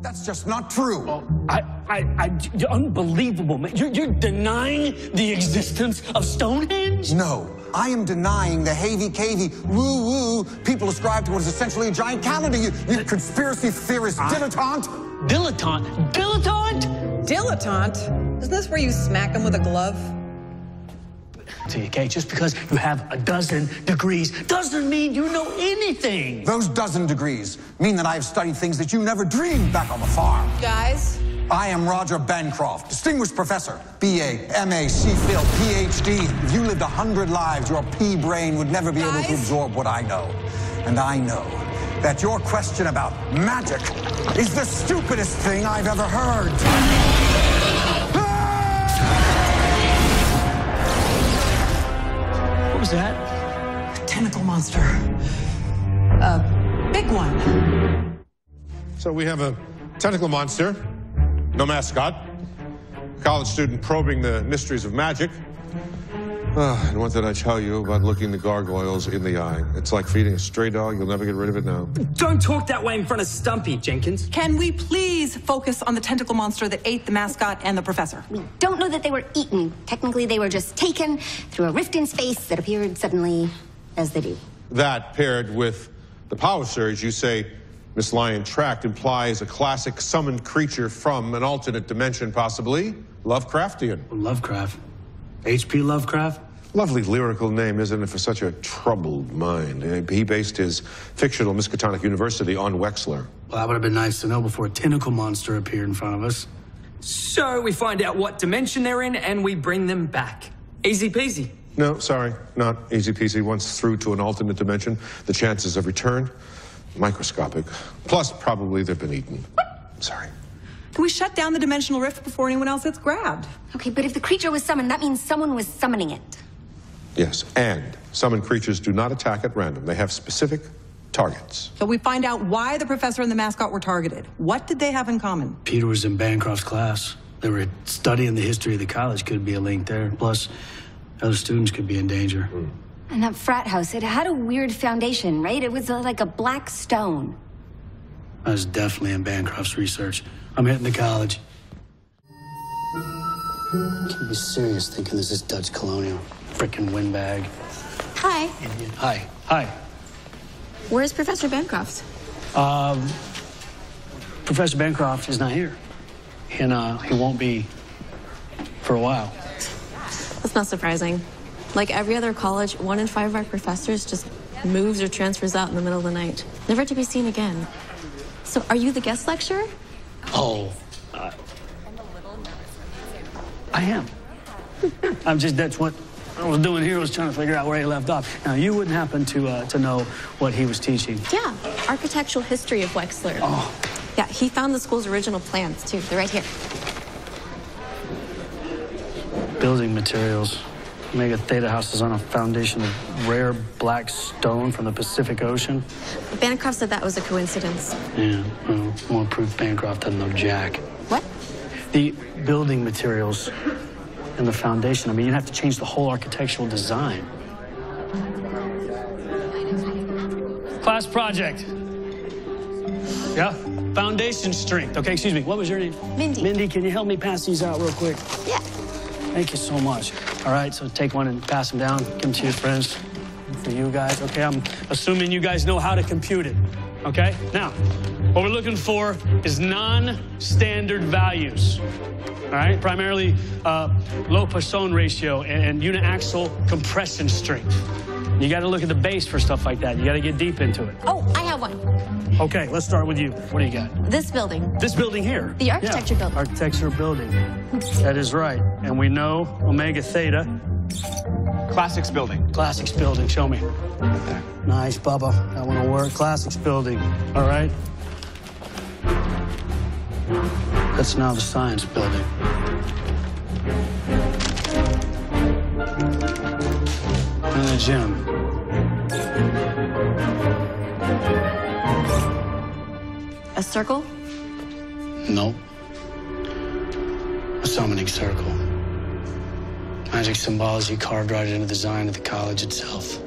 That's just not true. Oh, you're unbelievable, man. You're denying the existence of Stonehenge? No, I am denying the havey-cavey, woo-woo people ascribe to what is essentially a giant calendar. You conspiracy theorist dilettante. Dilettante? Dilettante? Dilettante? Isn't this where you smack them with a glove? Okay, just because you have a dozen degrees doesn't mean you know anything. Those dozen degrees mean that I have studied things that you never dreamed back on the farm. Guys? I am Roger Bancroft, distinguished professor, BA, MA, C.Phil, PhD. If you lived 100 lives, your pea brain would never be able to absorb what I know. And I know that your question about magic is the stupidest thing I've ever heard. What was that? A tentacle monster. A big one. So we have a tentacle monster, no mascot, a college student probing the mysteries of magic. And what did I tell you about looking the gargoyles in the eye? It's like feeding a stray dog. You'll never get rid of it now. Don't talk that way in front of Stumpy, Jenkins. Can we please focus on the tentacle monster that ate the mascot and the professor? We don't know that they were eaten. Technically, they were just taken through a rift in space that appeared suddenly as they do. That, paired with the power surge you say Miss Lyon tracked, implies a classic summoned creature from an alternate dimension, possibly Lovecraftian. Lovecraft? H.P. Lovecraft? Lovely lyrical name, isn't it, for such a troubled mind? He based his fictional Miskatonic University on Wexler. Well, that would have been nice to know before a tentacle monster appeared in front of us. So we find out what dimension they're in and we bring them back. Easy peasy. No, sorry, not easy peasy. Once through to an alternate dimension, the chances of return, microscopic. Plus, probably they've been eaten. Sorry. Can we shut down the dimensional rift before anyone else gets grabbed? Okay, but if the creature was summoned, that means someone was summoning it. Yes, and summoned creatures do not attack at random. They have specific targets. So we find out why the professor and the mascot were targeted. What did they have in common? Peter was in Bancroft's class. They were studying the history of the college. Could be a link there. Plus, other students could be in danger. And that frat house, it had a weird foundation, right? It was like a black stone. I was definitely in Bancroft's research. I'm hitting the college. Can't be serious thinking this is Dutch colonial. Frickin' windbag. Hi. Idiot. Hi. Hi. Where's Professor Bancroft? Professor Bancroft is not here. And he won't be for a while. That's not surprising. Like every other college, 1 in 5 of our professors just moves or transfers out in the middle of the night, never to be seen again. So are you the guest lecturer? Oh, I am. That's what I was doing here, was trying to figure out where he left off. Now, you wouldn't happen to know what he was teaching? Yeah, architectural history of Wexler. Oh. Yeah, he found the school's original plans, too. They're right here. Building materials. Omega Theta House is on a foundation of rare black stone from the Pacific Ocean. Bancroft said that was a coincidence. Yeah, well, more proof Bancroft doesn't know jack. What? The building materials and the foundation. I mean, you'd have to change the whole architectural design. Class project. Yeah, foundation strength. Okay, excuse me, what was your name? Mindy. Mindy, can you help me pass these out real quick? Yeah. Thank you so much. All right, so take one and pass them down. Give them to your friends. For you guys, okay? I'm assuming you guys know how to compute it, okay? Now, what we're looking for is non-standard values, all right? Primarily low Poisson ratio and uniaxial compression strength. You got to look at the base for stuff like that. You got to get deep into it. Oh, I have one. Okay, let's start with you. What do you got? This building. This building here? The architecture building. Architecture building. That is right. And we know Omega Theta. Classics building. Classics building. Show me. Nice, Bubba. That one will work. Classics building. All right. That's now the science building. And the gym. A circle? Nope. A summoning circle. Magic symbology carved right into the design of the college itself.